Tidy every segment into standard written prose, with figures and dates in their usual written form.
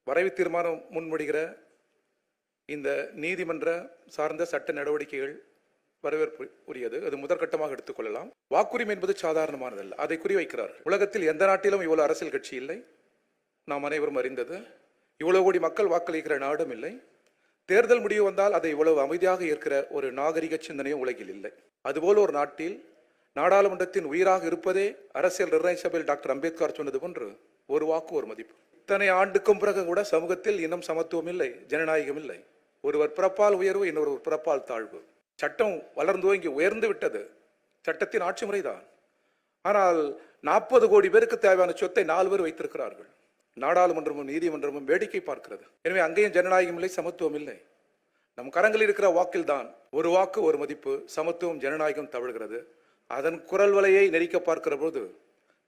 வரைவு தீர்மானம் முன்மொழிகிற இந்த நீதிமன்ற சார்ந்த சட்ட நடவடிக்கைகள் வரவேற்பு உரியது. அது முதற்கட்டமாக எடுத்துக்கொள்ளலாம். வாக்குரிமை என்பது சாதாரணமானதல்ல, அதை குறிவைக்கிறார்கள். உலகத்தில் எந்த நாட்டிலும் இவ்வளவு அரசியல் கட்சி இல்லை, நாம் அனைவரும் அறிந்தது. இவ்வளவு கோடி மக்கள் வாக்களிக்கிற நாடும் இல்லை. தேர்தல் முடிவு வந்தால் அதை இவ்வளவு அமைதியாக இருக்கிற ஒரு நாகரிக சிந்தனையும் உலகில் இல்லை. அதுபோல ஒரு நாட்டில் நாடாளுமன்றத்தின் உயிராக இருப்பதே அரசியல் நிர்ணய சபையில் டாக்டர் அம்பேத்கர் சொன்னது போன்று ஒரு வாக்கு ஒரு மதிப்பு. இத்தனை ஆண்டுக்கும் பிறகு கூட சமூகத்தில் இன்னும் சமத்துவம் இல்லை, ஜனநாயகம் இல்லை. ஒருவர் பிறப்பால் உயர்வு, இன்னொரு பிறப்பால் தாழ்வு. சட்டம் வளர்ந்து இங்கே உயர்ந்து விட்டது, சட்டத்தின் ஆட்சி முறைதான். ஆனால் 40 கோடி பேருக்கு தேவையான சொத்தை 4 பேர் வைத்திருக்கிறார்கள். நாடாளுமன்றமும் நீதிமன்றமும் வேடிக்கை பார்க்கிறது. எனவே அங்கேயும் ஜனநாயகம் இல்லை, சமத்துவம் இல்லை. நம் கரங்களில் இருக்கிற வாக்கில் தான் ஒரு வாக்கு ஒரு மதிப்பு, சமத்துவம் ஜனநாயகம் தவழ்கிறது. அதன் குரல் வலையை நெரிக்க பார்க்கிற போது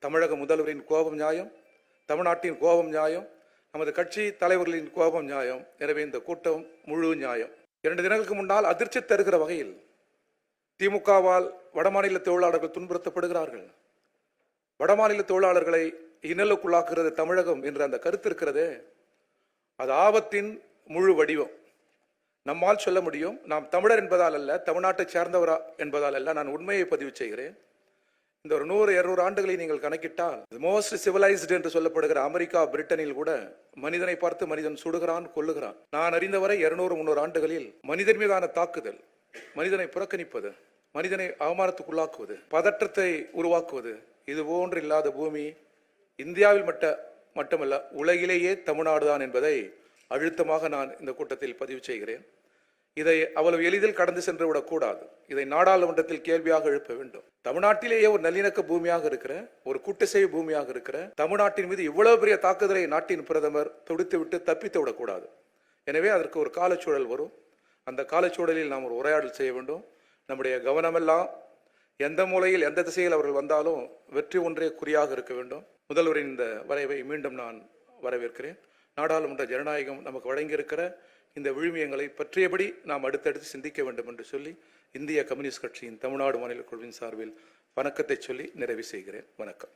தமிழக முதல்வரின் கோபம் நியாயம், தமிழ்நாட்டின் கோபம் நியாயம், நமது கட்சி தலைவர்களின் கோபம் நியாயம். எனவே இந்த கூட்டம் முழு நியாயம். 2 தினங்களுக்கு முன்னால் அதிர்ச்சி தருகிற வகையில் திமுகவால் வடமாநில தொழிலாளர்கள் துன்புறுத்தப்படுகிறார்கள், வடமாநில தொழிலாளர்களை இன்னலுக்குள்ளாக்குகிறது தமிழகம் என்ற அந்த கருத்து இருக்கிறதே, அது ஆபத்தின் முழு வடிவம். நம்மால் சொல்ல முடியும், நாம் தமிழர் என்பதால் அல்ல, தமிழ்நாட்டை சேர்ந்தவரா என்பதால் அல்ல. நான் உண்மையை பதிவு செய்கிறேன். இந்த ஒரு 100-200 ஆண்டுகளை நீங்கள் கணக்கிட்டால் மோஸ்ட் சிவிலைஸ்டு என்று சொல்லப்படுகிற அமெரிக்கா, பிரிட்டனில் கூட மனிதனை பார்த்து மனிதன் சுடுகிறான், கொல்லுகிறான். நான் அறிந்தவரை 200-300 ஆண்டுகளில் மனிதன் மீதான தாக்குதல், மனிதனை புறக்கணிப்பது, மனிதனை அவமானத்துக்குள்ளாக்குவது, பதற்றத்தை உருவாக்குவது, இது போன்று இல்லாத பூமி இந்தியாவில் மட்டுமல்ல உலகிலேயே தமிழ்நாடுதான் என்பதை அழுத்தமாக நான் இந்த கூட்டத்தில் பதிவு செய்கிறேன். இதை அவ்வளவு எளிதில் கடந்து சென்று விடக்கூடாது. இதை நாடாளுமன்றத்தில் கேள்வியாக எழுப்ப வேண்டும். தமிழ்நாட்டிலேயே ஒரு நல்லிணக்க பூமியாக இருக்கிற, ஒரு கூட்டுசேவை பூமியாக இருக்கிற தமிழ்நாட்டின் மீது இவ்வளவு பெரிய தாக்குதலை நாட்டின் பிரதமர் தொடுத்து விட்டு தப்பித்து விடக்கூடாது. எனவே அதற்கு ஒரு காலச்சூழல் வரும். அந்த காலச்சூழலில் நாம் ஒரு உரையாடல் செய்ய வேண்டும். நம்முடைய கவனமெல்லாம் எந்த மூலையில் எந்த திசையில் அவர்கள் வந்தாலும் வெற்றி ஒன்றே குறியாக இருக்க வேண்டும். முதல்வரின் இந்த வரைவை மீண்டும் நான் வரவேற்கிறேன். நாடாளுமன்ற ஜனநாயகம் நமக்கு வழங்கியிருக்கிற இந்த விழுமியங்களை பற்றியபடி நாம் அடுத்தடுத்து சிந்திக்க வேண்டும் என்று சொல்லி இந்திய கம்யூனிஸ்ட் கட்சியின் தமிழ்நாடு மாநில குழுவின் சார்பில் வணக்கத்தை சொல்லி நிறைவு செய்கிறேன். வணக்கம்.